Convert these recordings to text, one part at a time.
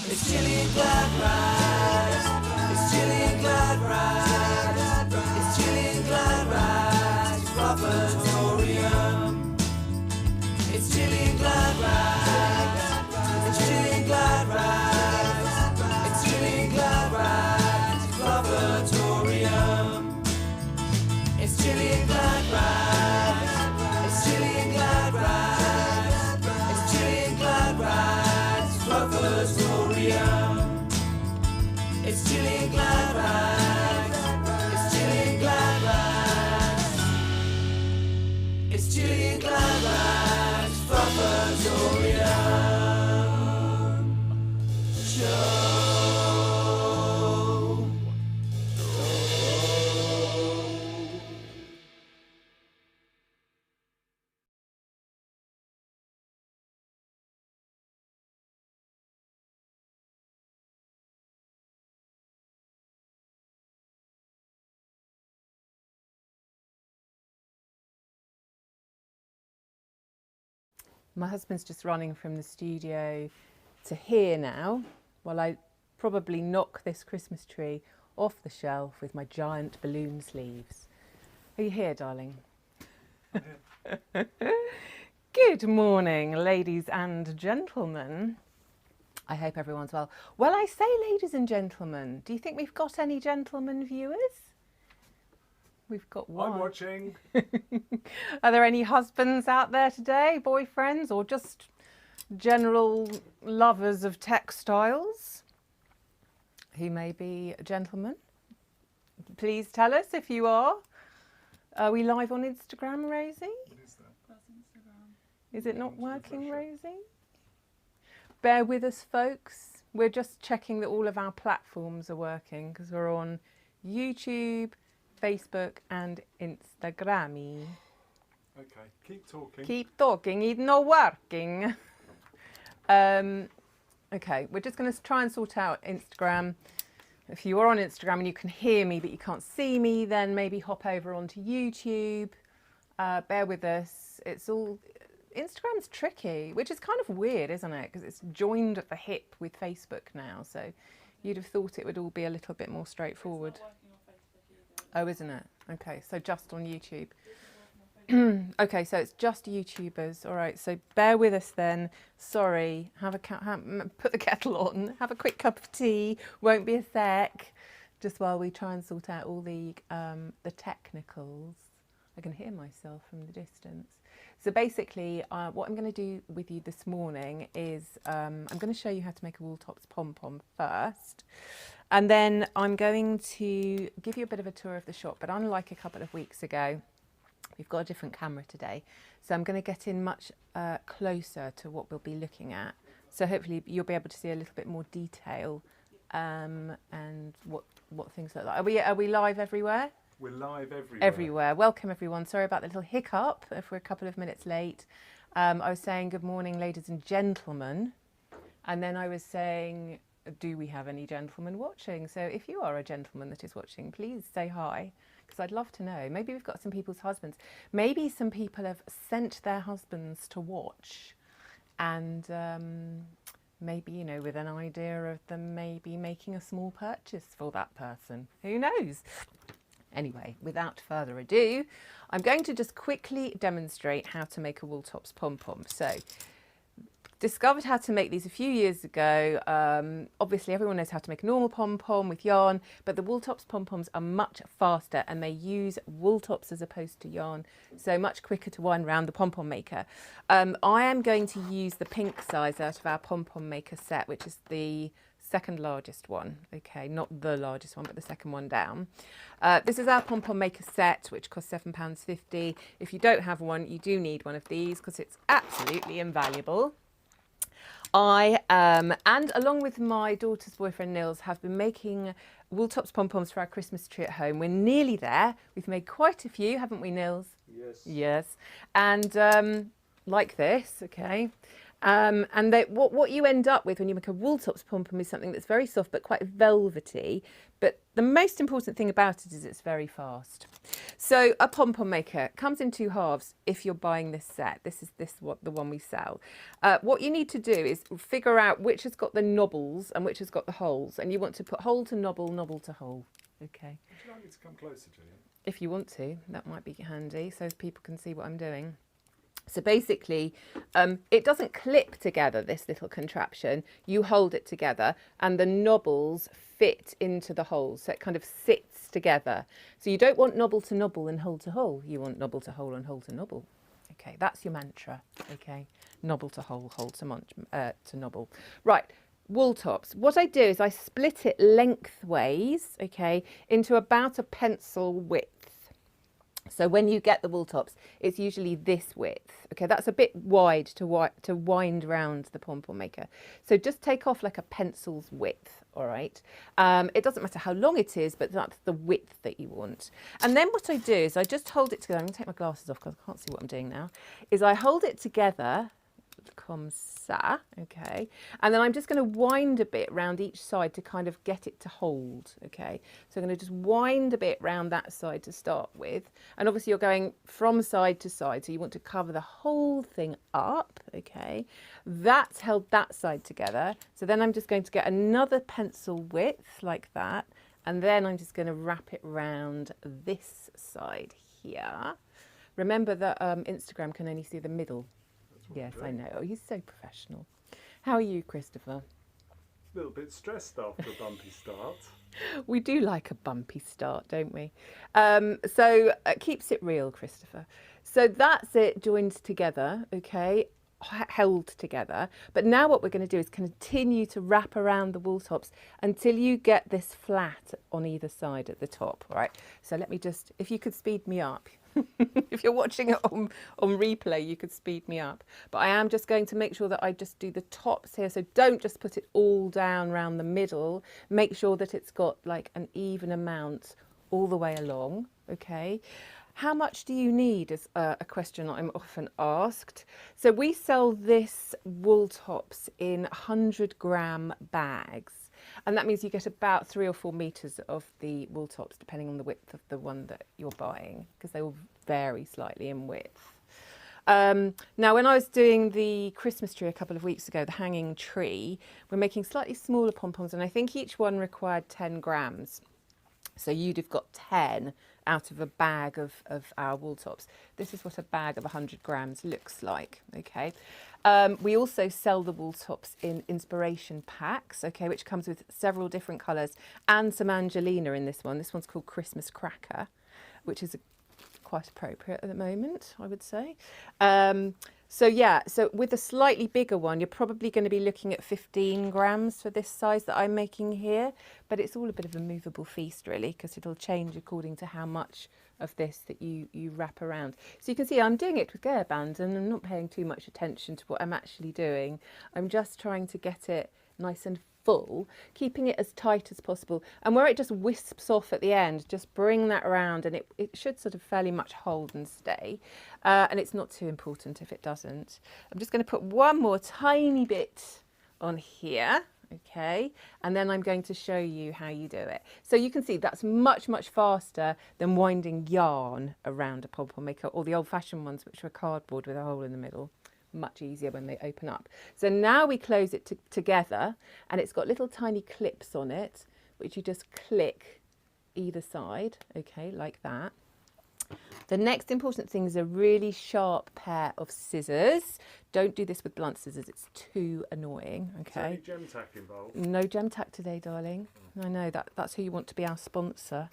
It's Gilliangladrag. It's Gilliangladrag. It's Gilliangladrag Fluff-a-torium. It's Gilliangladrag. It's Gilliangladrag. It's Gilliangladrag Fluff-a-torium. It's Gilliangladrag. It's Gilliangladrag. It's Gilliangladrag Fluff-a-torium. It's Gilliangladrag. It's Gilliangladrag. It's Gilliangladrag Fluff-a-torium. Show. My husband's just running from the studio to here now, while I probably knock this Christmas tree off the shelf with my giant balloon sleeves. Are you here, darling? Good morning, ladies and gentlemen. I hope everyone's well. Well, I say ladies and gentlemen. Do you think we've got any gentlemen viewers? We've got one. I'm watching. Are there any husbands out there today, boyfriends, or just general lovers of textiles who may be gentlemen? Please tell us if you are. Are we live on Instagram, Rosie? What is that? That's Instagram. Is it not working, Rosie? Bear with us, folks. We're just checking that all of our platforms are working because we're on YouTube, Facebook and Instagrammy. Okay, keep talking. Keep talking, it's not working. Okay, we're just going to try and sort out Instagram. If you are on Instagram and you can hear me but you can't see me, then maybe hop over onto YouTube. Bear with us. It's all... Instagram's tricky, which is kind of weird, isn't it? Because it's joined at the hip with Facebook now. So you'd have thought it would all be a little bit more straightforward. It's not working on Facebook either. Oh, isn't it? Okay, so just on YouTube. Okay, so it's just YouTubers. All right, so bear with us then. Sorry, put the kettle on, have a quick cup of tea. Won't be a sec. Just while we try and sort out all the technicals. I can hear myself from the distance. So basically, what I'm going to do with you this morning is I'm going to show you how to make a Wooltops pom-pom first. And then I'm going to give you a bit of a tour of the shop, but unlike a couple of weeks ago, we've got a different camera today. So I'm going to get in much closer to what we'll be looking at. So hopefully you'll be able to see a little bit more detail and what things look like. Are we live everywhere? We're live everywhere. Everywhere. Welcome everyone. Sorry about the little hiccup if we're a couple of minutes late. I was saying good morning, ladies and gentlemen. And then I was saying, do we have any gentlemen watching? So if you are a gentleman that is watching, please say hi, because I'd love to know. Maybe we've got some people's husbands. Maybe some people have sent their husbands to watch and maybe, you know, with an idea of them maybe making a small purchase for that person. Who knows? Anyway, without further ado, I'm going to just quickly demonstrate how to make a Wooltops pom-pom. So, discovered how to make these a few years ago. Obviously, everyone knows how to make a normal pom-pom with yarn, but the Wooltops pom-poms are much faster and they use wool tops as opposed to yarn, so much quicker to wind around the Pompom Maker. I am going to use the pink size out of our Pompom Maker set, which is the second largest one. Okay, not the largest one, but the second one down. This is our Pompom Maker Set, which costs £7.50. If you don't have one, you do need one of these because it's absolutely invaluable. I, and along with my daughter's boyfriend Nils, have been making Wooltops pom-poms for our Christmas tree at home. We're nearly there. We've made quite a few, haven't we, Nils? Yes. Yes. And like this, okay. And what you end up with when you make a Wooltops pom-pom is something that's very soft but quite velvety. But the most important thing about it is it's very fast. So a pom-pom maker comes in two halves if you're buying this set. This is the one we sell. What you need to do is figure out which has got the knobbles and which has got the holes. And you want to put hole to knobble, knobble to hole. Okay. Would you like me to come closer to you? If you want to, that might be handy so people can see what I'm doing. So basically, it doesn't clip together, this little contraption. You hold it together and the knobbles fit into the holes. So it kind of sits together. So you don't want knobble to knobble and hole to hole. You want knobble to hole and hole to knobble. Okay, that's your mantra. Okay, knobble to hole, hole to knobble. Right, Wooltops. What I do is I split it lengthways, okay, into about a pencil width. So when you get the Wooltops, it's usually this width. Okay, that's a bit wide to wind round the pom-pom maker. So just take off like a pencil's width, all right? It doesn't matter how long it is, but that's the width that you want. And then what I do is I just hold it together. I'm going to take my glasses off because I can't see what I'm doing now. Is I hold it together, comme ça, okay? And then I'm just going to wind a bit round each side to kind of get it to hold, okay? So I'm going to just wind a bit round that side to start with. And obviously you're going from side to side, so you want to cover the whole thing up, okay? That's held that side together. So then I'm just going to get another pencil width like that. And then I'm just going to wrap it round this side here. Remember that Instagram can only see the middle. Yes, I know. Oh, he's so professional. How are you, Christopher? A little bit stressed after a bumpy start. We do like a bumpy start, don't we? So keeps it real, Christopher. So that's it joined together, okay, held together. But now what we're going to do is continue to wrap around the Wooltops until you get this flat on either side at the top, all right? So let me just, if you could speed me up. If you're watching it on replay, you could speed me up. But I am just going to make sure that I just do the tops here. So don't just put it all down around the middle. Make sure that it's got like an even amount all the way along, okay? How much do you need is a question I'm often asked. So we sell this Wooltops in 100-gram bags. And that means you get about 3 or 4 meters of the Wooltops, depending on the width of the one that you're buying, because they will vary slightly in width. Now, when I was doing the Christmas tree a couple of weeks ago, the hanging tree, we're making slightly smaller pom-poms, and I think each one required 10 grams. So you'd have got 10 out of a bag of our Wooltops. This is what a bag of 100 grams looks like, okay? We also sell the Wooltops in inspiration packs, okay, which comes with several different colours and some Angelina in this one. This one's called Christmas Cracker, which is quite appropriate at the moment, I would say. So yeah, so with a slightly bigger one, you're probably going to be looking at 15 grams for this size that I'm making here, but it's all a bit of a movable feast really, because it'll change according to how much of this that you wrap around. So you can see I'm doing it with Gearband and I'm not paying too much attention to what I'm actually doing. I'm just trying to get it nice and full, keeping it as tight as possible, and where it just wisps off at the end, just bring that around and it should sort of fairly much hold and stay, and it's not too important if it doesn't. I'm just going to put one more tiny bit on here, okay, and then I'm going to show you how you do it. So you can see that's much faster than winding yarn around a pom-pom maker or the old-fashioned ones which are cardboard with a hole in the middle. Much easier when they open up. So now we close it together, and it's got little tiny clips on it which you just click either side, okay, like that. The next important thing is a really sharp pair of scissors. Don't do this with blunt scissors, it's too annoying, okay? Is there any gem tack involved? No gem tack today, darling. I know that's who you want to be our sponsor.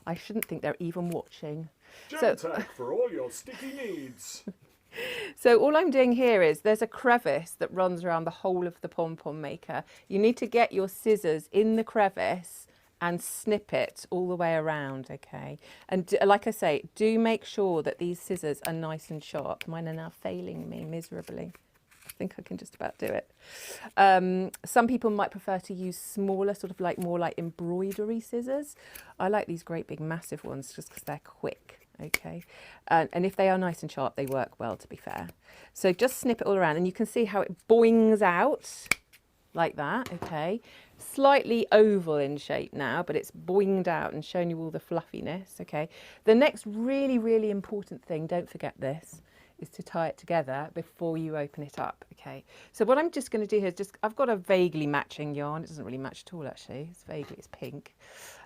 I shouldn't think they're even watching. Gem tack for all your sticky needs. So all I'm doing here is there's a crevice that runs around the whole of the pom-pom maker. You need to get your scissors in the crevice and snip it all the way around, okay? And like I say, do make sure that these scissors are nice and sharp. Mine are now failing me miserably. I think I can just about do it. Some people might prefer to use smaller, sort of like more like embroidery scissors. I like these great big massive ones just because they're quick okay? And if they are nice and sharp, they work well, to be fair. So just snip it all around, and you can see how it boings out like that, okay? Slightly oval in shape now, but it's boinged out and shown you all the fluffiness, okay? The next really, really important thing, don't forget this, is to tie it together before you open it up, okay? So what I'm just going to do here is just, I've got a vaguely matching yarn. It doesn't really match at all, actually. It's vaguely, it's pink.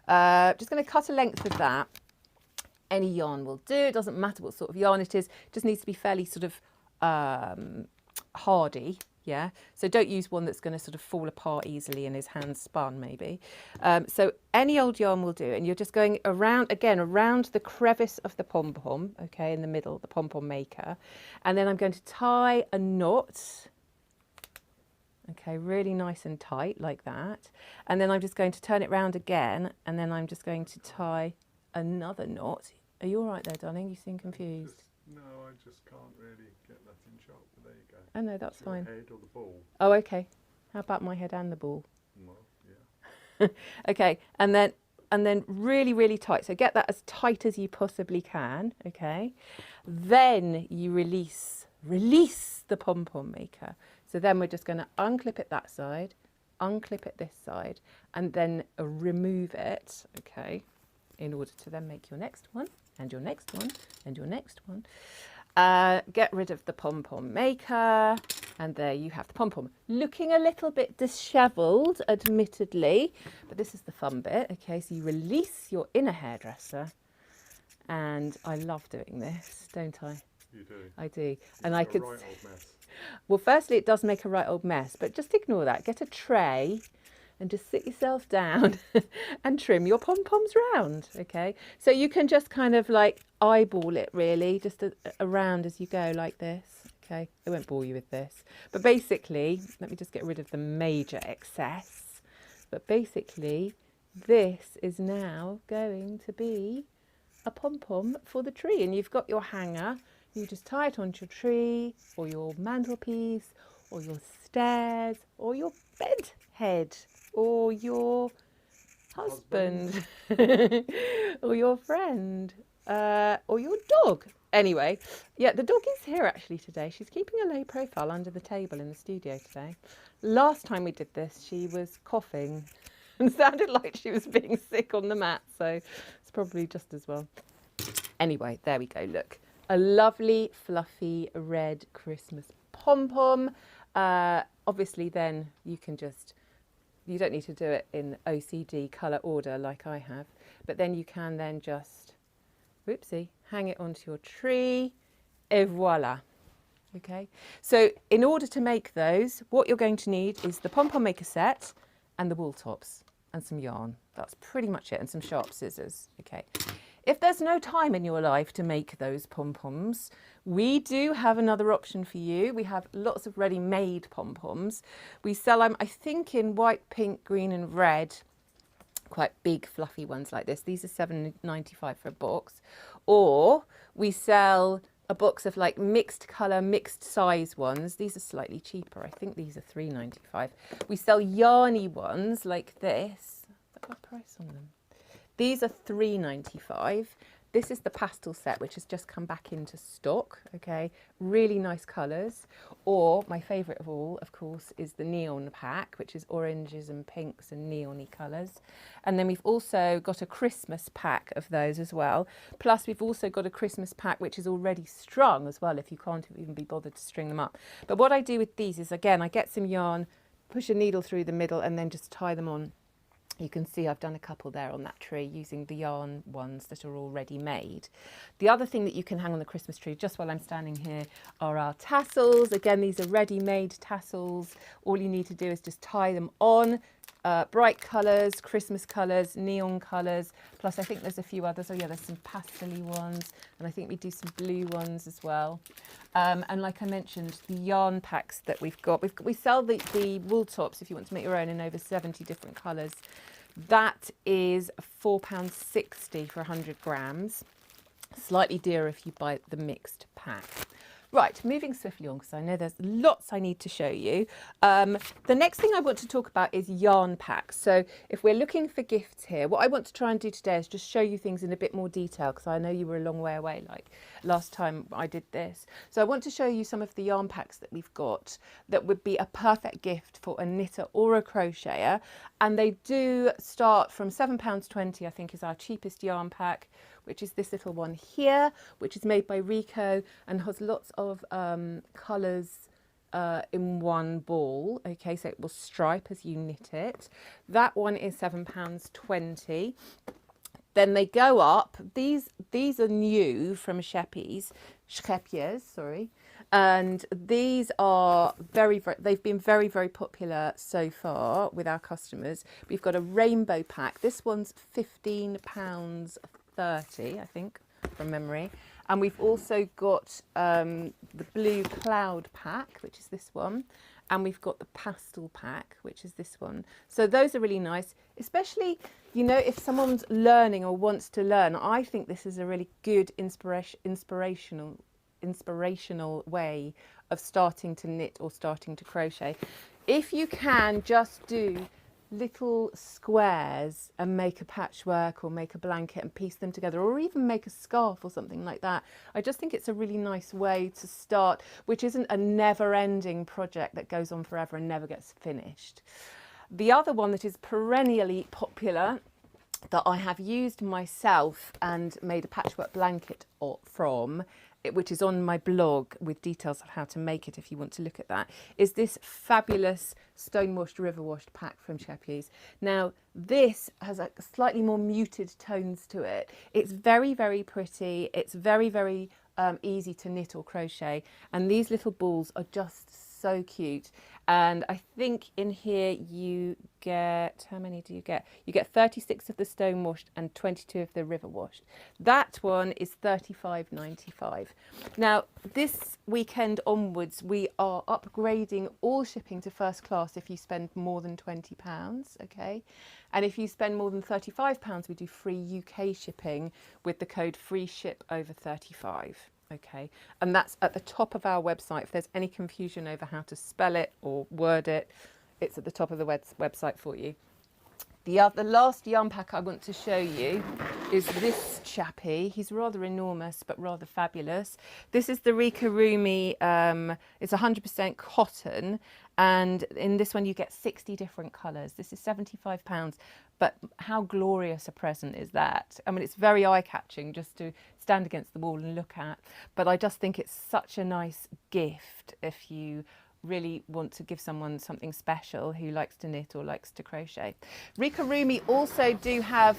Just going to cut a length of that. Any yarn will do. It doesn't matter what sort of yarn it is. It just needs to be fairly sort of hardy, yeah? So don't use one that's going to sort of fall apart easily and is hand spun, maybe. So any old yarn will do, and you're just going around, again, around the crevice of the pom-pom, okay, in the middle, the pom-pom maker. And then I'm going to tie a knot, okay, really nice and tight like that. And then I'm just going to turn it round again, and then I'm just going to tie another knot. Are you all right there, darling? You seem confused. No, I just can't really get that in shot, but there you go. Oh no, that's It's your fine. head or the ball? Oh, okay. How about my head and the ball? Well, yeah. Okay, and then really, really tight. So get that as tight as you possibly can, okay? Then you release the pom-pom maker. So then we're just going to unclip it that side, unclip it this side, and then remove it, okay, in order to then make your next one, and your next one, and your next one. Get rid of the pom-pom maker, and there you have the pom-pom. Looking a little bit dishevelled, admittedly, but this is the fun bit, okay? So you release your inner hairdresser, and I love doing this, don't I? You do. I do. And It's I a could... right old mess. Well, firstly, it does make a right old mess, but just ignore that. Get a tray and just sit yourself down and trim your pom-poms round, okay? So you can just kind of like eyeball it really, just around as you go like this, okay? I won't bore you with this. But basically, let me just get rid of the major excess. But basically, this is now going to be a pom-pom for the tree. And you've got your hanger. You just tie it onto your tree or your mantelpiece or your stairs or your bed head or your husband or your friend or your dog. Anyway, yeah, the dog is here actually today. She's keeping a low profile under the table in the studio today. Last time we did this, she was coughing and sounded like she was being sick on the mat, so it's probably just as well. Anyway, there we go, look. A lovely, fluffy, red Christmas pom-pom. Obviously, then you can just, you don't need to do it in OCD colour order like I have, but then you can then just, whoopsie, hang it onto your tree, et voila. Okay, so in order to make those, what you're going to need is the Pompom Maker Set and the Wooltops and some yarn. That's pretty much it, and some sharp scissors, okay. If there's no time in your life to make those pom-poms, we do have another option for you. We have lots of ready-made pom-poms. We sell them, I think, in white, pink, green and red. Quite big, fluffy ones like this. These are $7.95 for a box. Or we sell a box of like mixed colour, mixed size ones. These are slightly cheaper. I think these are $3.95. We sell yarny ones like this. I've got a price on them. These are $3.95. This is the pastel set, which has just come back into stock, okay? Really nice colours. Or my favourite of all, of course, is the neon pack, which is oranges and pinks and neon-y colours. And then we've also got a Christmas pack of those as well. Plus, we've also got a Christmas pack, which is already strung as well, if you can't even be bothered to string them up. But what I do with these is, again, I get some yarn, push a needle through the middle, and then just tie them on. You can see I've done a couple there on that tree using the yarn ones that are already made. The other thing that you can hang on the Christmas tree, just while I'm standing here, are our tassels. Again, these are ready-made tassels. All you need to do is just tie them on. Bright colours, Christmas colours, neon colours, plus I think there's a few others. Oh yeah, there's some pastel-y ones, and I think we do some blue ones as well. And like I mentioned, the yarn packs that we've got, we sell the Wooltops if you want to make your own in over 70 different colours. That is £4.60 for 100 grams. Slightly dearer if you buy the mixed pack. Right, moving swiftly on because I know there's lots I need to show you. The next thing I want to talk about is yarn packs. So if we're looking for gifts here, what I want to try and do today is just show you things in a bit more detail because I know you were a long way away like last time I did this. So I want to show you some of the yarn packs that we've got that would be a perfect gift for a knitter or a crocheter. And they do start from £7.20, I think is our cheapest yarn pack, which is this little one here, which is made by Rico and has lots of colours in one ball. Okay, so it will stripe as you knit it. That one is £7.20. Then they go up. These are new from Sheppys, sorry. And these are they've been very, very popular so far with our customers. We've got a rainbow pack. This one's £15.30, I think, from memory. And we've also got the blue cloud pack, which is this one. And we've got the pastel pack, which is this one. So those are really nice, especially, you know, if someone's learning or wants to learn. I think this is a really good inspirational way of starting to knit or starting to crochet. If you can just do little squares and make a patchwork or make a blanket and piece them together, or even make a scarf or something like that, I just think it's a really nice way to start, which isn't a never-ending project that goes on forever and never gets finished. The other one that is perennially popular that I have used myself and made a patchwork blanket from, which is on my blog with details of how to make it if you want to look at that, is this fabulous stone washed, river washed pack from Sheppys. Now this has a slightly more muted tones to it. It's very, very pretty. It's very, very easy to knit or crochet, and these little balls are just so cute. And I think in here you get, how many do you get? You get 36 of the stone washed and 22 of the river washed. That one is £35.95. Now this weekend onwards we are upgrading all shipping to first class if you spend more than £20, okay? And if you spend more than £35 we do free UK shipping with the code FREESHIPOVER35. Okay, and that's at the top of our website. If there's any confusion over how to spell it or word it, it's at the top of the website for you. The last yarn pack I want to show you is this chappie. He's rather enormous, but rather fabulous. This is the Rikarumi. It's 100% cotton, and in this one you get 60 different colours. This is £75, but how glorious a present is that? I mean, it's very eye-catching just to stand against the wall and look at, but I just think it's such a nice gift if you really want to give someone something special who likes to knit or likes to crochet. Rikarumi also do have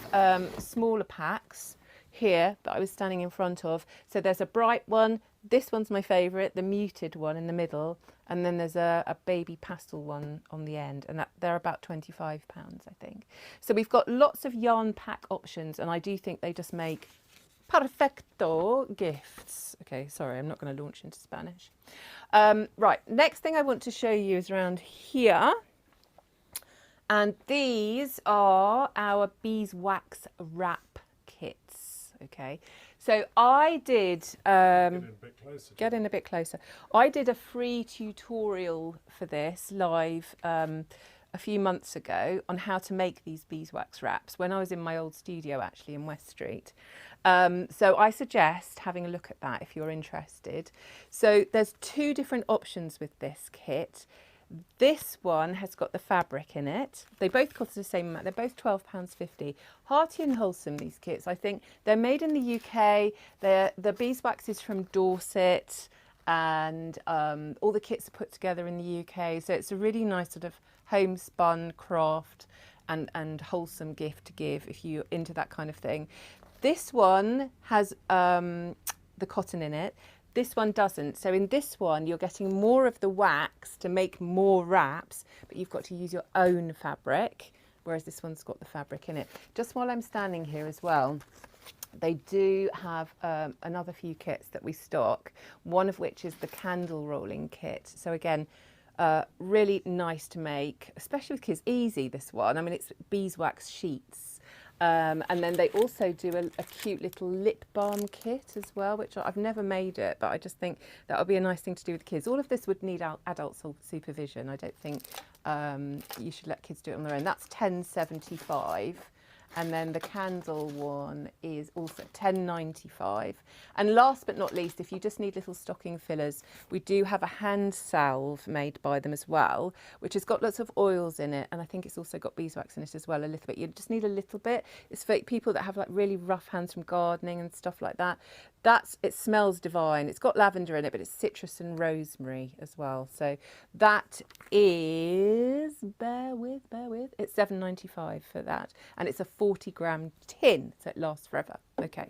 smaller packs here that I was standing in front of. So there's a bright one. This one's my favourite, the muted one in the middle, and then there's a baby pastel one on the end, and they're about £25, I think. So we've got lots of yarn pack options, and I do think they just make perfecto gifts. Okay, sorry, I'm not going to launch into Spanish. Right, next thing I want to show you is around here. And these are our Beeswax Wrap kits. Okay, so I did... get in a bit closer. I did a free tutorial for this live a few months ago on how to make these beeswax wraps when I was in my old studio actually in West Street. So I suggest having a look at that if you're interested. So there's two different options with this kit. This one has got the fabric in it. They both cost the same amount. They're both £12.50. Hearty and wholesome, these kits. I think they're made in the UK. The beeswax is from Dorset, and all the kits are put together in the UK. So it's a really nice sort of homespun craft and wholesome gift to give if you're into that kind of thing. This one has the cotton in it. This one doesn't. So in this one, you're getting more of the wax to make more wraps, but you've got to use your own fabric, whereas this one's got the fabric in it. Just while I'm standing here as well, they do have another few kits that we stock, one of which is the candle rolling kit. So again, really nice to make, especially with kids. Easy, this one. I mean, it's beeswax sheets. And then they also do a cute little lip balm kit as well, which I've never made it, but I just think that would be a nice thing to do with kids. All of this would need adult supervision. I don't think you should let kids do it on their own. That's £10.75. And then the candle one is also £10.95. And last but not least, if you just need little stocking fillers, we do have a hand salve made by them as well, which has got lots of oils in it. And I think it's also got beeswax in it as well, a little bit. You just need a little bit. It's for people that have like really rough hands from gardening and stuff like that. It smells divine. It's got lavender in it, but it's citrus and rosemary as well. So that is, bear with, it's £7.95 for that. And it's a 40-gram tin, so it lasts forever. Okay,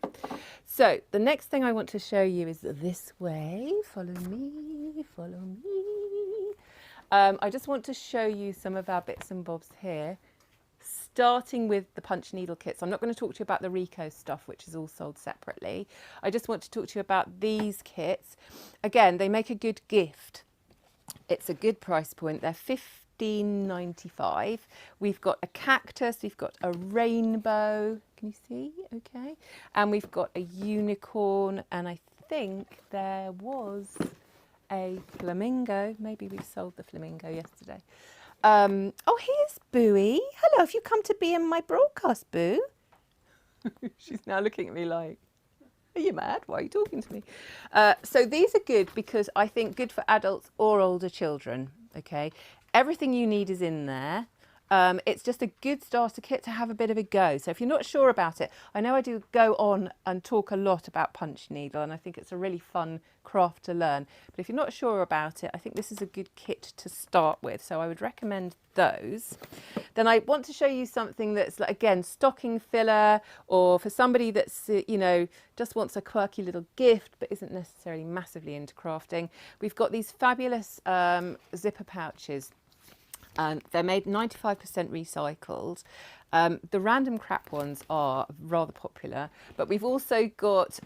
so the next thing I want to show you is this way. Follow me, follow me. I just want to show you some of our bits and bobs here, starting with the punch needle kits. I'm not going to talk to you about the Rico stuff, which is all sold separately. I just want to talk to you about these kits. Again, they make a good gift. It's a good price point. They're £15.95. We've got a cactus, we've got a rainbow, can you see? Okay. And we've got a unicorn, and I think there was a flamingo. Maybe we sold the flamingo yesterday. Oh, here's Booey. Hello, have you come to be in my broadcast, Boo? She's now looking at me like, are you mad? Why are you talking to me? So these are good because I think good for adults or older children, okay? Everything you need is in there. It's just a good starter kit to have a bit of a go. So if you're not sure about it, I know I do go on and talk a lot about punch needle, and I think it's a really fun craft to learn. But if you're not sure about it, I think this is a good kit to start with. So I would recommend those. Then I want to show you something that's, like, again, stocking filler, or for somebody that's, you know, just wants a quirky little gift but isn't necessarily massively into crafting. We've got these fabulous zipper pouches. And they're made 95% recycled. The random crap ones are rather popular, but we've also got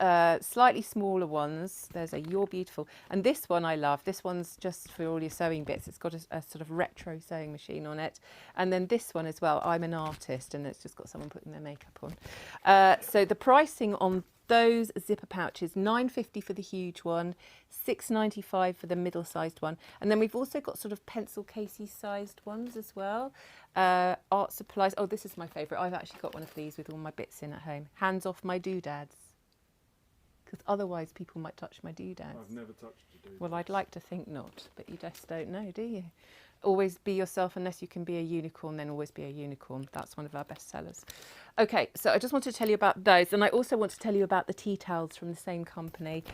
slightly smaller ones. There's a You're Beautiful, and this one I love. This one's just for all your sewing bits. It's got a sort of retro sewing machine on it. And then this one as well, I'm an artist, and it's just got someone putting their makeup on. So the pricing on those zipper pouches, £9.50 for the huge one, £6.95 for the middle-sized one, and then we've also got sort of pencil casey sized ones as well. Art supplies. Oh, this is my favourite. I've actually got one of these with all my bits in at home. Hands off my doodads, because otherwise people might touch my doodads. I've never touched a doodad. Well, I'd like to think not, but you just don't know, do you? Always be yourself. Unless you can be a unicorn, then always be a unicorn. That's one of our best sellers. Okay, so I just want to tell you about those, and I also want to tell you about the tea towels from the same company.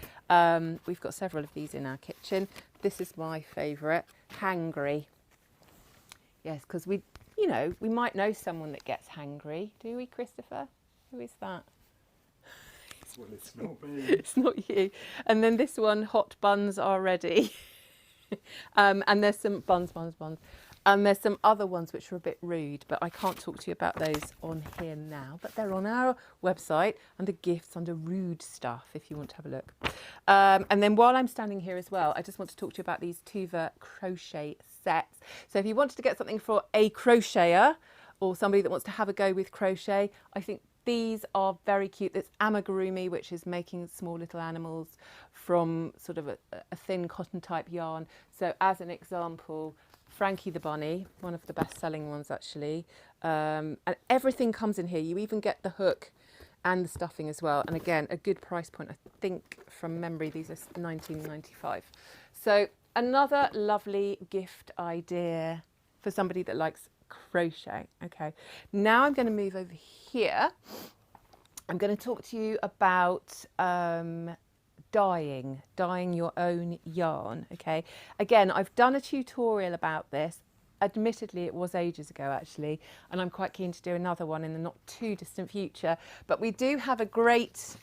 We've got several of these in our kitchen. This is my favourite, hangry. Yes, because we might know someone that gets hangry. Do we, Christopher? Who is that? Well, it's not me. It's not you. And then this one, hot buns are ready. And there's some buns. And there's some other ones which are a bit rude, but I can't talk to you about those on here now. But they're on our website under gifts, under rude stuff, if you want to have a look. And then while I'm standing here as well, I just want to talk to you about these Tuva crochet sets. So if you wanted to get something for a crocheter or somebody that wants to have a go with crochet, I think these are very cute. There's amigurumi, which is making small little animals from sort of a thin cotton type yarn. So as an example, Frankie the Bunny, one of the best selling ones actually. And everything comes in here. You even get the hook and the stuffing as well. And again, a good price point. I think from memory, these are £19.95. So another lovely gift idea for somebody that likes crochet. Okay, now I'm going to move over here. I'm going to talk to you about dyeing your own yarn. Okay, again, I've done a tutorial about this. Admittedly, it was ages ago actually, and I'm quite keen to do another one in the not too distant future. But we do have a great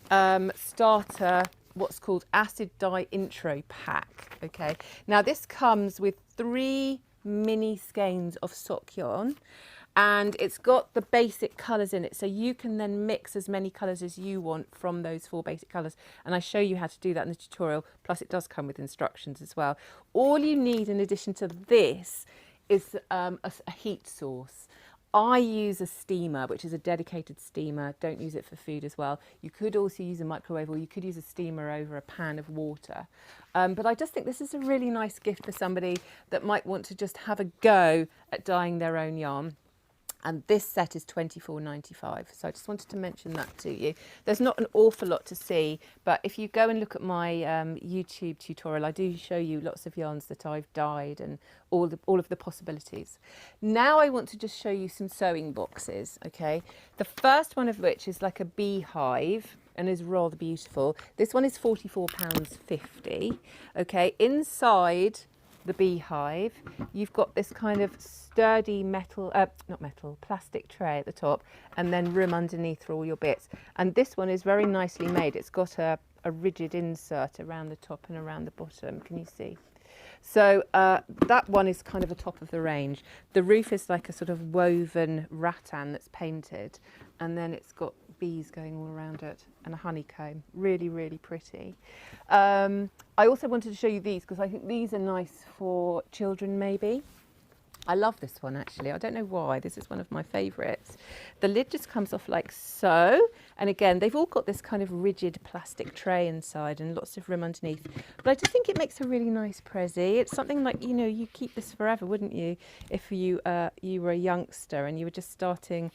starter, what's called acid dye intro pack. Okay, now this comes with 3 mini skeins of sock yarn, and it's got the basic colours in it, so you can then mix as many colours as you want from those 4 basic colours, and I show you how to do that in the tutorial. Plus it does come with instructions as well. All you need in addition to this is a heat source. I use a steamer, which is a dedicated steamer. Don't use it for food as well. You could also use a microwave, or you could use a steamer over a pan of water. But I just think this is a really nice gift for somebody that might want to just have a go at dyeing their own yarn. And this set is £24.95. So I just wanted to mention that to you. There's not an awful lot to see, but if you go and look at my YouTube tutorial, I do show you lots of yarns that I've dyed and all of the possibilities. Now I want to just show you some sewing boxes, okay? The first one of which is like a beehive and is rather beautiful. This one is £44.50, okay? Inside the beehive, you've got this kind of sturdy plastic tray at the top, and then room underneath for all your bits. And this one is very nicely made. It's got a rigid insert around the top and around the bottom. Can you see? So that one is kind of a top of the range. The roof is like a sort of woven rattan that's painted, and then it's got bees going all around it and a honeycomb. Really, really pretty. I also wanted to show you these because I think these are nice for children maybe. I love this one actually. I don't know why. This is one of my favourites. The lid just comes off like so. And again, they've all got this kind of rigid plastic tray inside and lots of room underneath. But I just think it makes a really nice pressie. It's something like, you know, you keep this forever, wouldn't you? If you were a youngster and you were just starting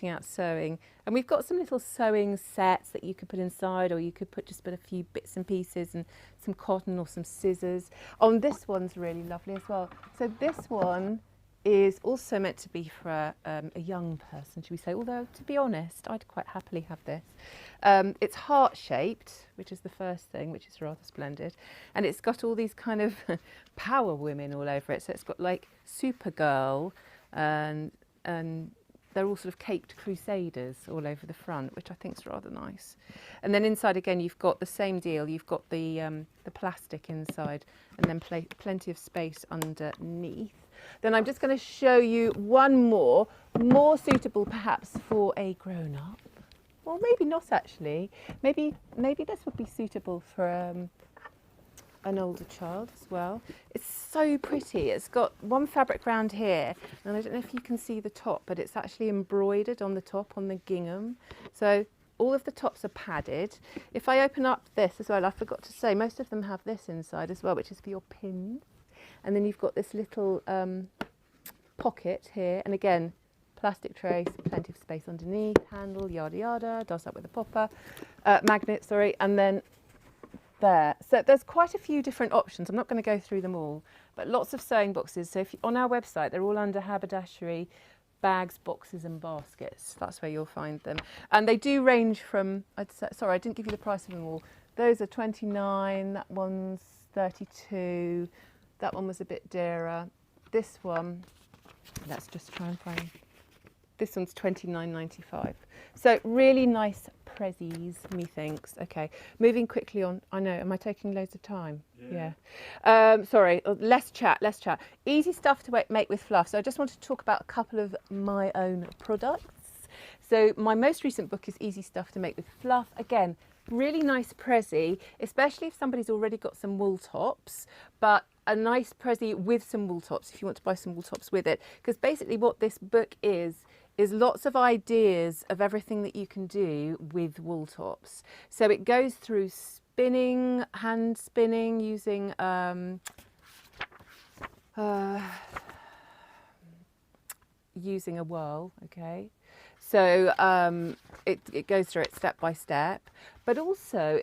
out sewing. And we've got some little sewing sets that you could put inside, or you could just put a few bits and pieces and some cotton or some scissors. Oh, and this one's really lovely as well. So this one is also meant to be for a young person, should we say, although to be honest, I'd quite happily have this. It's heart-shaped, which is the first thing, which is rather splendid. And it's got all these kind of power women all over it. So it's got like Supergirl and they're all sort of caped crusaders all over the front, which I think is rather nice. And then inside again, you've got the same deal. You've got the plastic inside, and then plenty of space underneath. Then I'm just going to show you one more suitable perhaps for a grown-up. Well, maybe not actually. Maybe this would be suitable for an older child as well. It's so pretty. It's got one fabric round here, and I don't know if you can see the top, but it's actually embroidered on the top on the gingham. So all of the tops are padded. If I open up this as well, I forgot to say, most of them have this inside as well, which is for your pins. And then you've got this little pocket here, and again, plastic tray, plenty of space underneath, handle, yada yada, does that with a popper, magnet, sorry, and then there. So there's quite a few different options. I'm not going to go through them all, but lots of sewing boxes. So if you, on our website, they're all under haberdashery, bags, boxes and baskets. That's where you'll find them. And they do range from, sorry, I didn't give you the price of them all. Those are 29, that one's 32, that one was a bit dearer. This one, let's just try and find, this one's 29.95. So really nice prezzies, methinks. Okay, moving quickly on. I know, am I taking loads of time? Yeah. Sorry, less chat. Easy stuff to make with fluff. So I just wanted to talk about a couple of my own products. So my most recent book is Easy Stuff to Make with Fluff. Again, really nice prezzie, especially if somebody's already got some wool tops, but a nice prezzie with some wool tops if you want to buy some wool tops with it. Because basically what this book is lots of ideas of everything that you can do with wool tops. So it goes through spinning, hand spinning, using using a whirl, okay? So it goes through it step by step, but also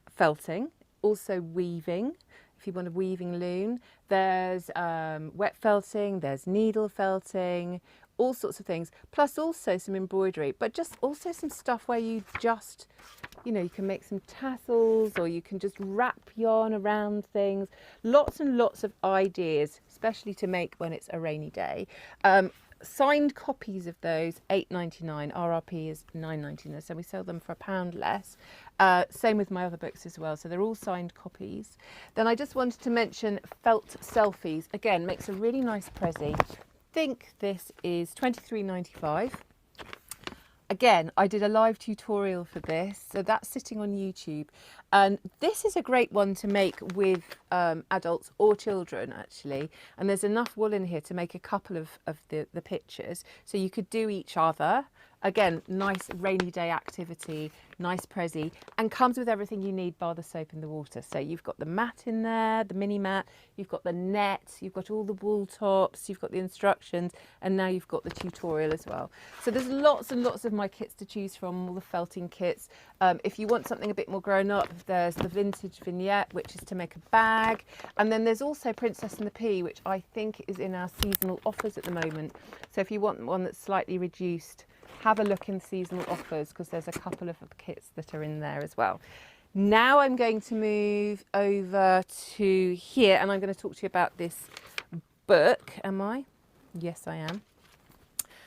felting, also weaving. If you want a weaving loom, there's wet felting, there's needle felting, all sorts of things, plus also some embroidery, but just also some stuff where you just, you know, you can make some tassels, or you can just wrap yarn around things. Lots and lots of ideas, especially to make when it's a rainy day. Signed copies of those, £8.99. RRP is £9.99, so we sell them for £1 less. Same with my other books as well, so they're all signed copies. Then I just wanted to mention Felt Selfies. Again, makes a really nice prezzie. I think this is £23.95. again, I did a live tutorial for this, so that's sitting on YouTube. And this is a great one to make with adults or children, actually. And there's enough wool in here to make a couple of the pictures. So you could do each other. Again, nice rainy day activity, nice pressie, and comes with everything you need bar the soap and the water. So you've got the mat in there, the mini mat, you've got the net, you've got all the wool tops, you've got the instructions, and now you've got the tutorial as well. So there's lots and lots of my kits to choose from, all the felting kits. If you want something a bit more grown up, there's the vintage vignette, which is to make a bag. And then there's also Princess and the Pea, which I think is in our seasonal offers at the moment. So if you want one that's slightly reduced, have a look in seasonal offers, because there's a couple of kits that are in there as well. Now I'm going to move over to here, and I'm going to talk to you about this book. Am I? Yes, I am.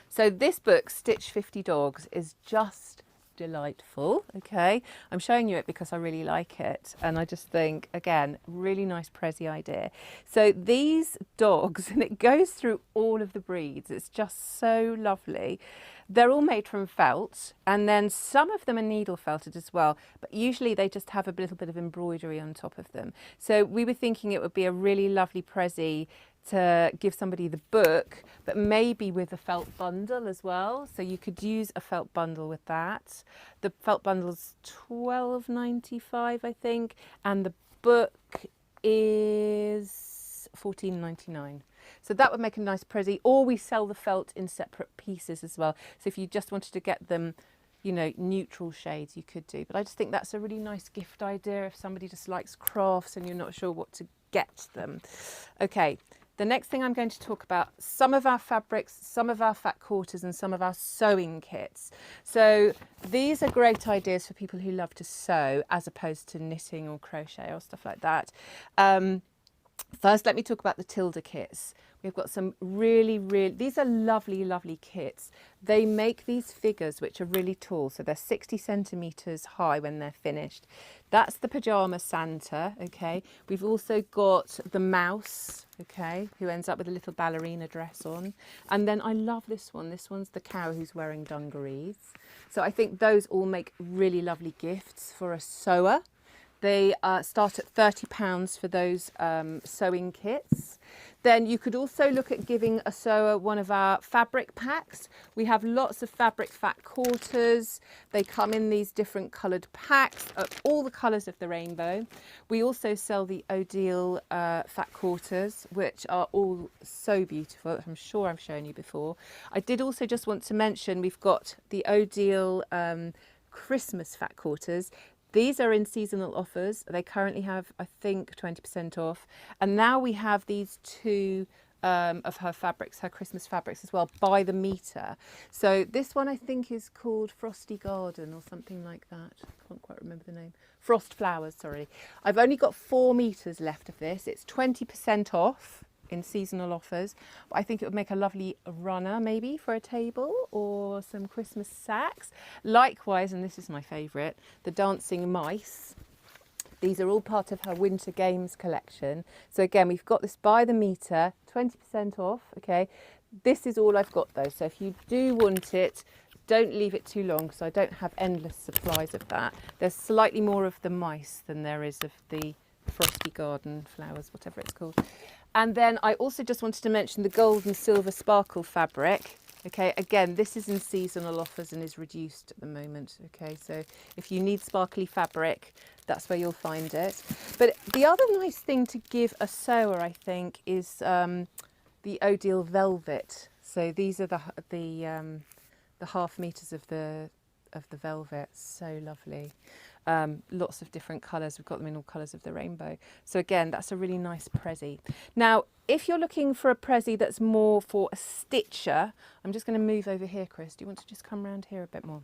So this book, Stitch 50 Dogs, is just delightful. Okay, I'm showing you it because I really like it, and I just think, again, really nice pressie idea. So these dogs, and it goes through all of the breeds, it's just so lovely. They're all made from felt, and then some of them are needle felted as well, but usually they just have a little bit of embroidery on top of them. So we were thinking it would be a really lovely pressie to give somebody the book, but maybe with a felt bundle as well. So you could use a felt bundle with that. The felt bundle's $12.95, I think, and the book is $14.99. So that would make a nice pressie, or we sell the felt in separate pieces as well. So if you just wanted to get them, you know, neutral shades, you could do. But I just think that's a really nice gift idea if somebody just likes crafts and you're not sure what to get them. Okay. The next thing I'm going to talk about, some of our fabrics, some of our fat quarters, and some of our sewing kits. So these are great ideas for people who love to sew as opposed to knitting or crochet or stuff like that. First, let me talk about the Tilda kits. We've got some really, these are lovely, lovely kits. They make these figures which are really tall, so they're 60 centimetres high when they're finished. That's the Pyjama Santa, okay? We've also got the mouse, okay, who ends up with a little ballerina dress on. And then I love this one. This one's the cow who's wearing dungarees. So I think those all make really lovely gifts for a sewer. They start at £30 for those sewing kits. Then you could also look at giving a sewer one of our fabric packs. We have lots of fabric fat quarters. They come in these different coloured packs, all the colours of the rainbow. We also sell the Odile fat quarters, which are all so beautiful. I'm sure I've shown you before. I did also just want to mention we've got the Odile Christmas fat quarters. These are in seasonal offers. They currently have, I think, 20% off. And now we have these two of her fabrics, her Christmas fabrics as well, by the metre. So this one I think is called Frosty Garden or something like that. I can't quite remember the name. Frost Flowers, sorry. I've only got 4 metres left of this. It's 20% off in seasonal offers, but I think it would make a lovely runner maybe for a table or some Christmas sacks. Likewise, and this is my favourite, the Dancing Mice. These are all part of her Winter Games collection. So again, we've got this by the metre, 20% off, okay. This is all I've got though, so if you do want it, don't leave it too long because I don't have endless supplies of that. There's slightly more of the mice than there is of the Frosty Garden flowers, whatever it's called. And then I also just wanted to mention the gold and silver sparkle fabric. Okay, again, this is in seasonal offers and is reduced at the moment. Okay, so if you need sparkly fabric, that's where you'll find it. But the other nice thing to give a sewer, I think, is the Odile velvet. So these are the half meters of the velvet. So lovely. Lots of different colours. We've got them in all colours of the rainbow. So again, that's a really nice pressie. Now, if you're looking for a pressie that's more for a stitcher, I'm just going to move over here, Chris. Do you want to just come around here a bit more?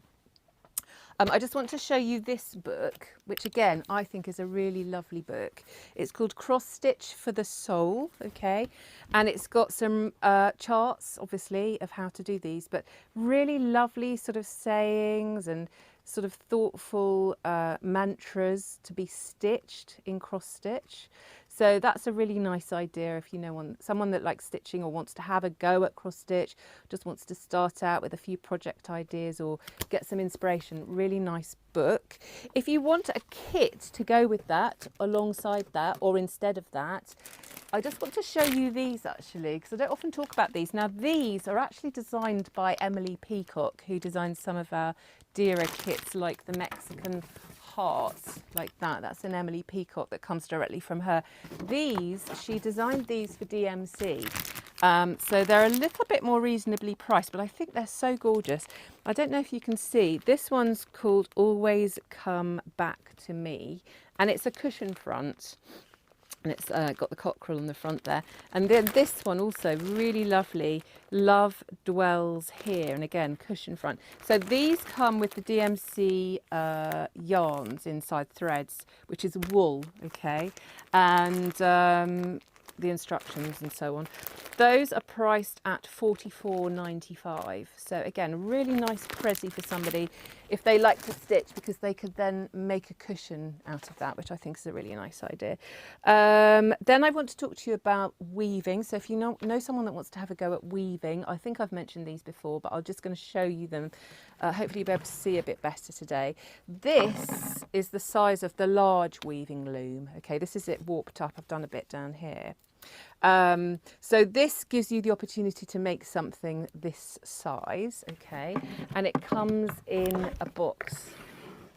I just want to show you this book, which again, I think is a really lovely book. It's called Cross Stitch for the Soul, okay? And it's got some charts, obviously, of how to do these, but really lovely sort of sayings and sort of thoughtful mantras to be stitched in cross stitch. So that's a really nice idea if you know someone that likes stitching or wants to have a go at cross stitch, just wants to start out with a few project ideas or get some inspiration. Really nice book. If you want a kit to go with that, alongside that, or instead of that, I just want to show you these actually, because I don't often talk about these. Now these are actually designed by Emily Peacock, who designed some of our dearer kits like the Mexican hearts, like that. That's an Emily Peacock that comes directly from her. These, she designed these for DMC. So they're a little bit more reasonably priced, but I think they're so gorgeous. I don't know if you can see, this one's called Always Come Back to Me, and it's a cushion front. And it's got the cockerel on the front there. And then this one also really lovely, Love Dwells Here, and again cushion front. So these come with the DMC yarns inside threads, which is wool, okay, and the instructions and so on. Those are priced at $44.95. So again, really nice pressie for somebody if they like to stitch, because they could then make a cushion out of that, which I think is a really nice idea. Then I want to talk to you about weaving. So if you know someone that wants to have a go at weaving, I think I've mentioned these before, but I'm just going to show you them. Hopefully you'll be able to see a bit better today. This is the size of the large weaving loom. Okay, this is it warped up. I've done a bit down here. So this gives you the opportunity to make something this size, okay, and it comes in a box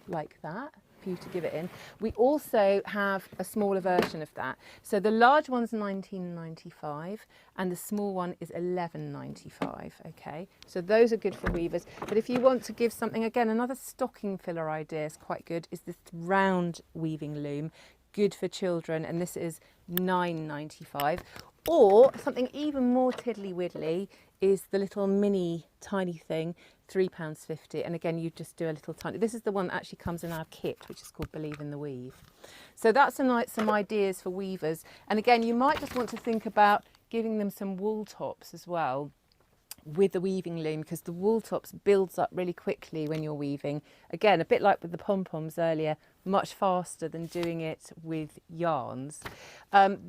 like that for you to give it in. We also have a smaller version of that. So the large one's $19.95 and the small one is $11.95, okay. So those are good for weavers. But if you want to give something, again, another stocking filler idea is quite good, is this round weaving loom. Good for children, and this is $9.95. Or something even more tiddly widdly is the little mini tiny thing, £3.50. And again, you just do a little tiny. This is the one that actually comes in our kit, which is called Believe in the Weave. So that's some ideas for weavers. And again, you might just want to think about giving them some wool tops as well with the weaving loom, because the wool tops builds up really quickly when you're weaving. Again, a bit like with the pom-poms earlier, much faster than doing it with yarns.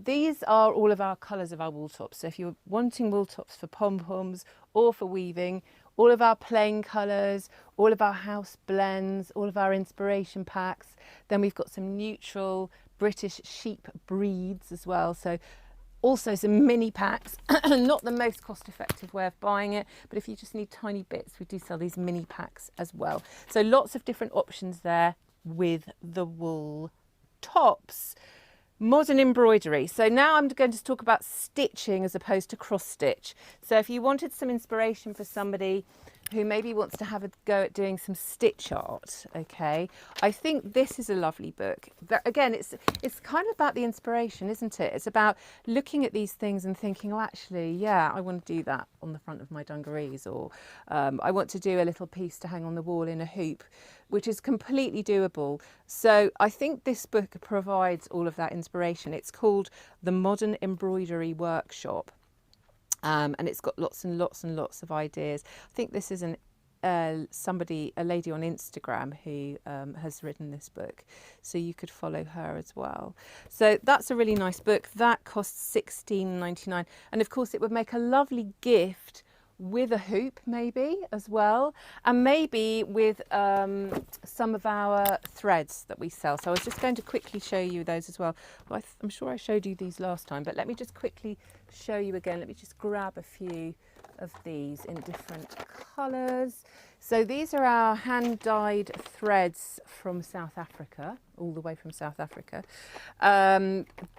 These are all of our colours of our wool tops. So if you're wanting wool tops for pom-poms or for weaving, all of our plain colours, all of our house blends, all of our inspiration packs. Then we've got some neutral British sheep breeds as well. So also some mini packs, not the most cost-effective way of buying it, but if you just need tiny bits, we do sell these mini packs as well. So lots of different options there with the wool tops. Modern embroidery. So now I'm going to talk about stitching as opposed to cross stitch. So if you wanted some inspiration for somebody who maybe wants to have a go at doing some stitch art, okay, I think this is a lovely book. But again, it's kind of about the inspiration, isn't it? It's about looking at these things and thinking, oh, actually, yeah, I want to do that on the front of my dungarees, or I want to do a little piece to hang on the wall in a hoop, which is completely doable. So I think this book provides all of that inspiration. It's called The Modern Embroidery Workshop. And it's got lots and lots and lots of ideas. I think this is a lady on Instagram who has written this book, so you could follow her as well. So that's a really nice book. That costs $16.99, and of course it would make a lovely gift with a hoop maybe as well, and maybe with some of our threads that we sell. So I was just going to quickly show you those as well. I'm sure I showed you these last time, but let me just quickly show you again. Let me just grab a few of these in different colours. So these are our hand-dyed threads from South Africa, all the way from South Africa.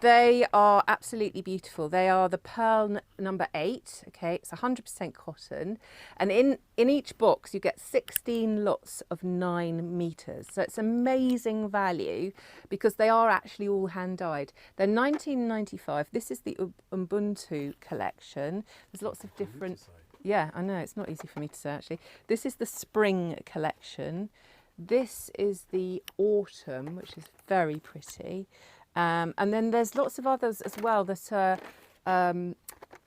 They are absolutely beautiful. They are the pearl number 8, okay, it's 100% cotton, and in each box you get 16 lots of 9 meters. So it's amazing value because they are actually all hand-dyed. They're $19.95. This is the Ubuntu collection. There's lots of different... Yeah, I know, it's not easy for me to say actually. This is the spring collection. This is the autumn, which is very pretty. And then there's lots of others as well that are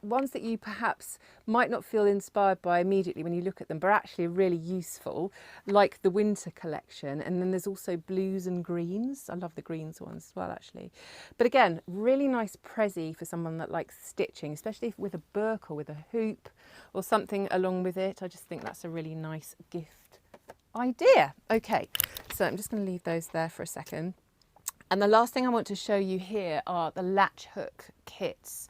ones that you perhaps might not feel inspired by immediately when you look at them, but actually are really useful, like the winter collection. And then there's also blues and greens. I love the greens ones as well, actually. But again, really nice pressie for someone that likes stitching, especially with a book or with a hoop or something along with it. I just think that's a really nice gift idea. Okay, so I'm just going to leave those there for a second. And the last thing I want to show you here are the latch hook kits.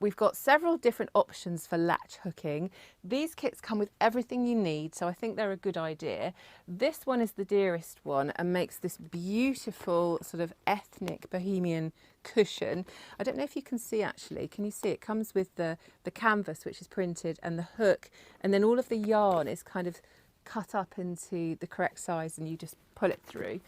We've got several different options for latch hooking. These kits come with everything you need, so I think they're a good idea. This one is the dearest one and makes this beautiful sort of ethnic bohemian cushion. I don't know if you can see actually. Can you see? It comes with the canvas, which is printed, and the hook, and then all of the yarn is kind of cut up into the correct size and you just pull it through.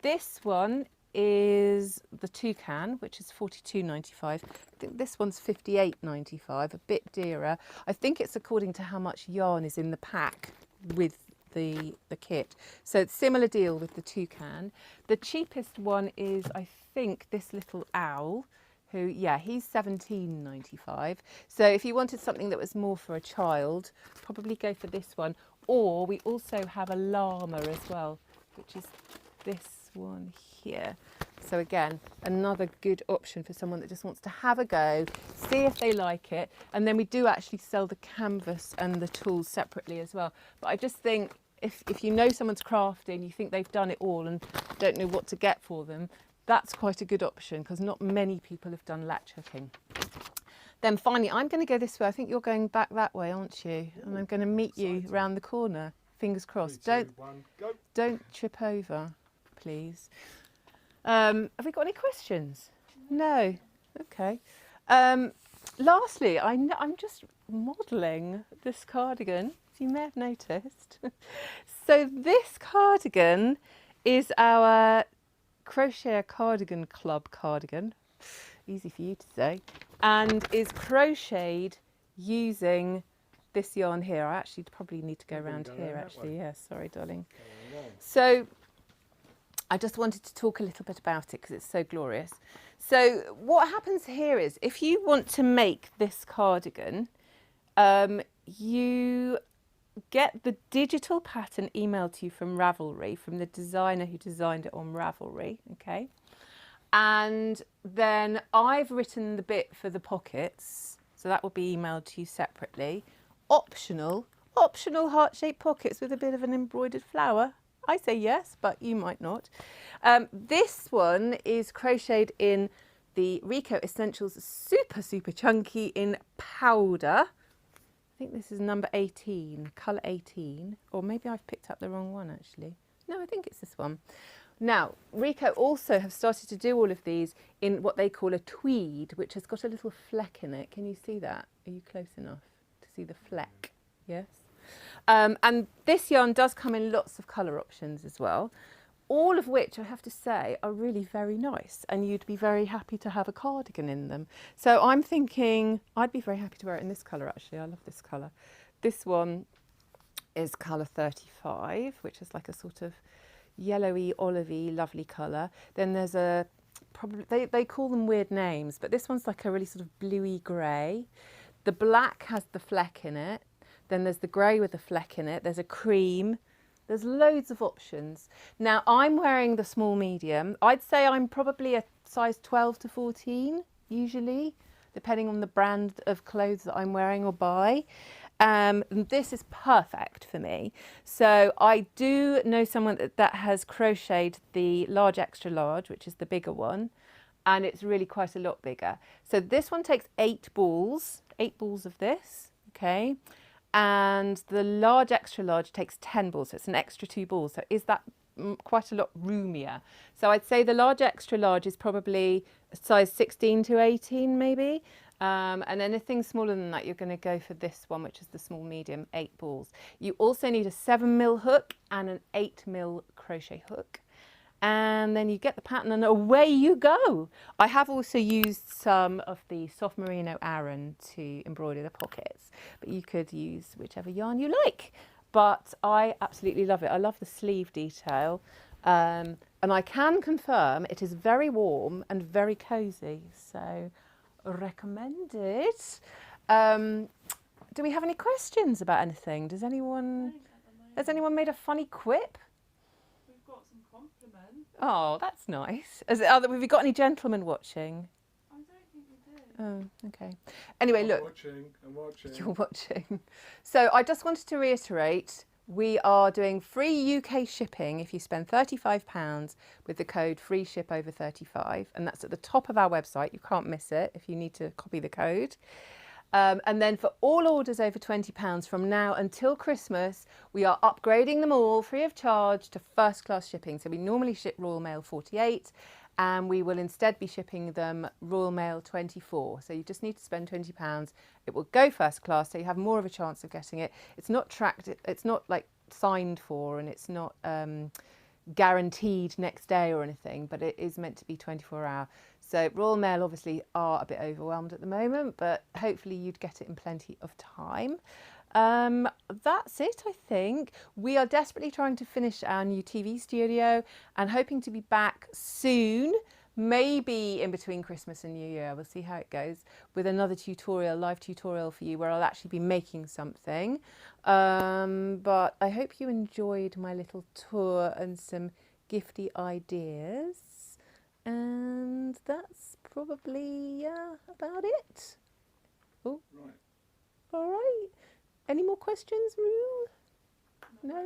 This one is the toucan, which is $42.95. I think this one's $58.95, a bit dearer. I think it's according to how much yarn is in the pack with the kit. So it's similar deal with the toucan. The cheapest one is, I think, this little owl, who, yeah, he's $17.95. So if you wanted something that was more for a child, probably go for this one. Or we also have a llama as well, which is this one here. So again, another good option for someone that just wants to have a go, see if they like it. And then we do actually sell the canvas and the tools separately as well. But I just think if you know someone's crafting, you think they've done it all and don't know what to get for them, that's quite a good option because not many people have done latch hooking. Then finally, I'm going to go this way. I think you're going back that way, aren't you? And I'm going to meet you round the corner. Fingers crossed. 3, 2, 1, go. Don't trip over, please. Have we got any questions? No. Okay. Lastly, I'm just modelling this cardigan, as you may have noticed. So this cardigan is our Crochet Cardigan Club cardigan. Easy for you to say. And is crocheted using this yarn here. I actually probably need to go around here actually. Yeah, sorry darling. So I just wanted to talk a little bit about it because it's so glorious. So what happens here is if you want to make this cardigan, you get the digital pattern emailed to you from Ravelry, from the designer who designed it on Ravelry, okay? And then I've written the bit for the pockets, so that will be emailed to you separately. Optional heart-shaped pockets with a bit of an embroidered flower. I say yes, but you might not. This one is crocheted in the Rico Essentials super chunky in powder. I think this is number 18, colour 18, or maybe I've picked up the wrong one actually. No, I think it's this one. Now, Rico also have started to do all of these in what they call a tweed, which has got a little fleck in it. Can you see that? Are you close enough to see the fleck? Yes. And this yarn does come in lots of colour options as well, all of which I have to say are really very nice, and you'd be very happy to have a cardigan in them. So I'm thinking I'd be very happy to wear it in this colour actually. I love this colour. This one is colour 35, which is like a sort of yellowy, olivey, lovely colour. Then there's a, probably, they call them weird names, but this one's like a really sort of bluey grey. The black has the fleck in it. Then there's the grey with the fleck in it. There's a cream. There's loads of options. Now I'm wearing the small medium. I'd say I'm probably a size 12 to 14 usually, depending on the brand of clothes that I'm wearing or buy. This is perfect for me. So I do know someone that has crocheted the large extra large, which is the bigger one, and it's really quite a lot bigger. So this one takes 8 balls of this, okay? And the large extra large takes 10 balls, so it's an extra 2 balls. So is that quite a lot roomier? So I'd say the large extra large is probably a size 16 to 18 maybe. And anything smaller than that, you're going to go for this one, which is the small medium, 8 balls. You also need a 7mm hook and an 8mm crochet hook. And then you get the pattern and away you go. I have also used some of the soft merino Aran to embroider the pockets, but you could use whichever yarn you like. But I absolutely love it. I love the sleeve detail. And I can confirm it is very warm and very cozy. So recommended. Do we have any questions about anything? Has anyone made a funny quip? We've got some compliments. Oh, that's nice. Have we got any gentlemen watching? I don't think we do. Oh, okay. Anyway, I'm look. I'm watching. You're watching. So I just wanted to reiterate, we are doing free UK shipping if you spend £35 with the code free ship over 35, and that's at the top of our website. You can't miss it if you need to copy the code. And then for all orders over £20 from now until Christmas, we are upgrading them all free of charge to first class shipping. So we normally ship Royal Mail 48 and we will instead be shipping them Royal Mail 24. So you just need to spend £20. It will go first class, so you have more of a chance of getting it. It's not tracked, it's not like signed for, and it's not guaranteed next day or anything, but it is meant to be 24-hour. So Royal Mail obviously are a bit overwhelmed at the moment, but hopefully you'd get it in plenty of time. That's it, I think. We are desperately trying to finish our new TV studio and hoping to be back soon, maybe in between Christmas and New Year. We'll see how it goes, with another tutorial, live tutorial for you where I'll actually be making something. But I hope you enjoyed my little tour and some gifty ideas. And that's probably about it. Oh, Right. all right. Any more questions, Rue? No?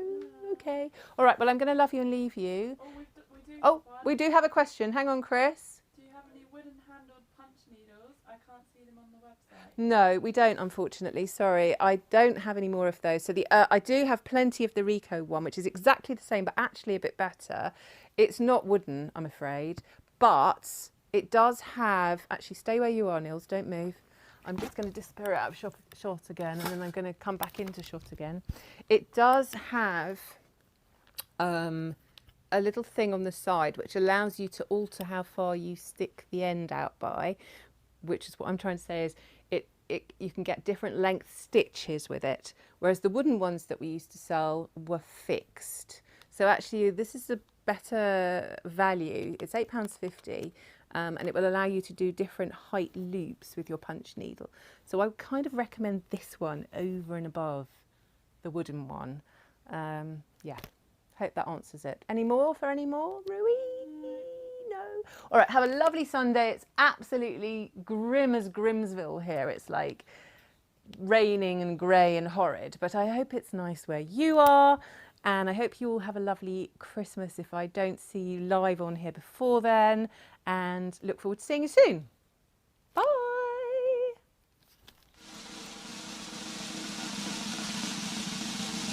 Okay. All right, well, I'm going to love you and leave you. Oh, we do. Oh, have one. we do have a question. Hang on, Chris. Do you have any wooden handled punch needles? I can't see them on the website. No, we don't, unfortunately. Sorry, I don't have any more of those. So I do have plenty of the Rico one, which is exactly the same, but actually a bit better. It's not wooden, I'm afraid, but it does have... Actually, stay where you are, Nils. Don't move. I'm just going to disappear out of shot again, and then I'm going to come back into shot again. It does have a little thing on the side which allows you to alter how far you stick the end out by, which is what I'm trying to say is you can get different length stitches with it, whereas the wooden ones that we used to sell were fixed. So actually this is a better value. It's £8.50. And it will allow you to do different height loops with your punch needle. So I would kind of recommend this one over and above the wooden one. Yeah, hope that answers it. Any more, Rui? No. All right, have a lovely Sunday. It's absolutely grim as Grimsville here. It's like raining and grey and horrid, but I hope it's nice where you are. And I hope you all have a lovely Christmas if I don't see you live on here before then. And look forward to seeing you soon. Bye.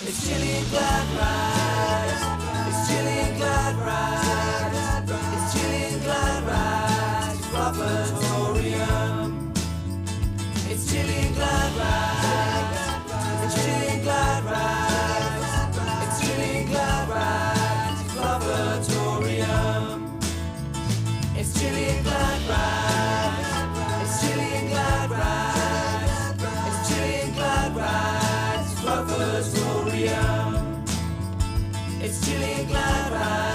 It's Gilliangladrag. It's Gilliangladrag. It's Gilliangladrag Fluff-a-torium. It's Gilliangladrag. It's Gilliangladrag. It's Gilliangladrag Fluff-a-torium. It's Gilliangladrag. It's Gilliangladrag. It's Gilliangladrag Fluff-a-torium. It's Gilliangladrag.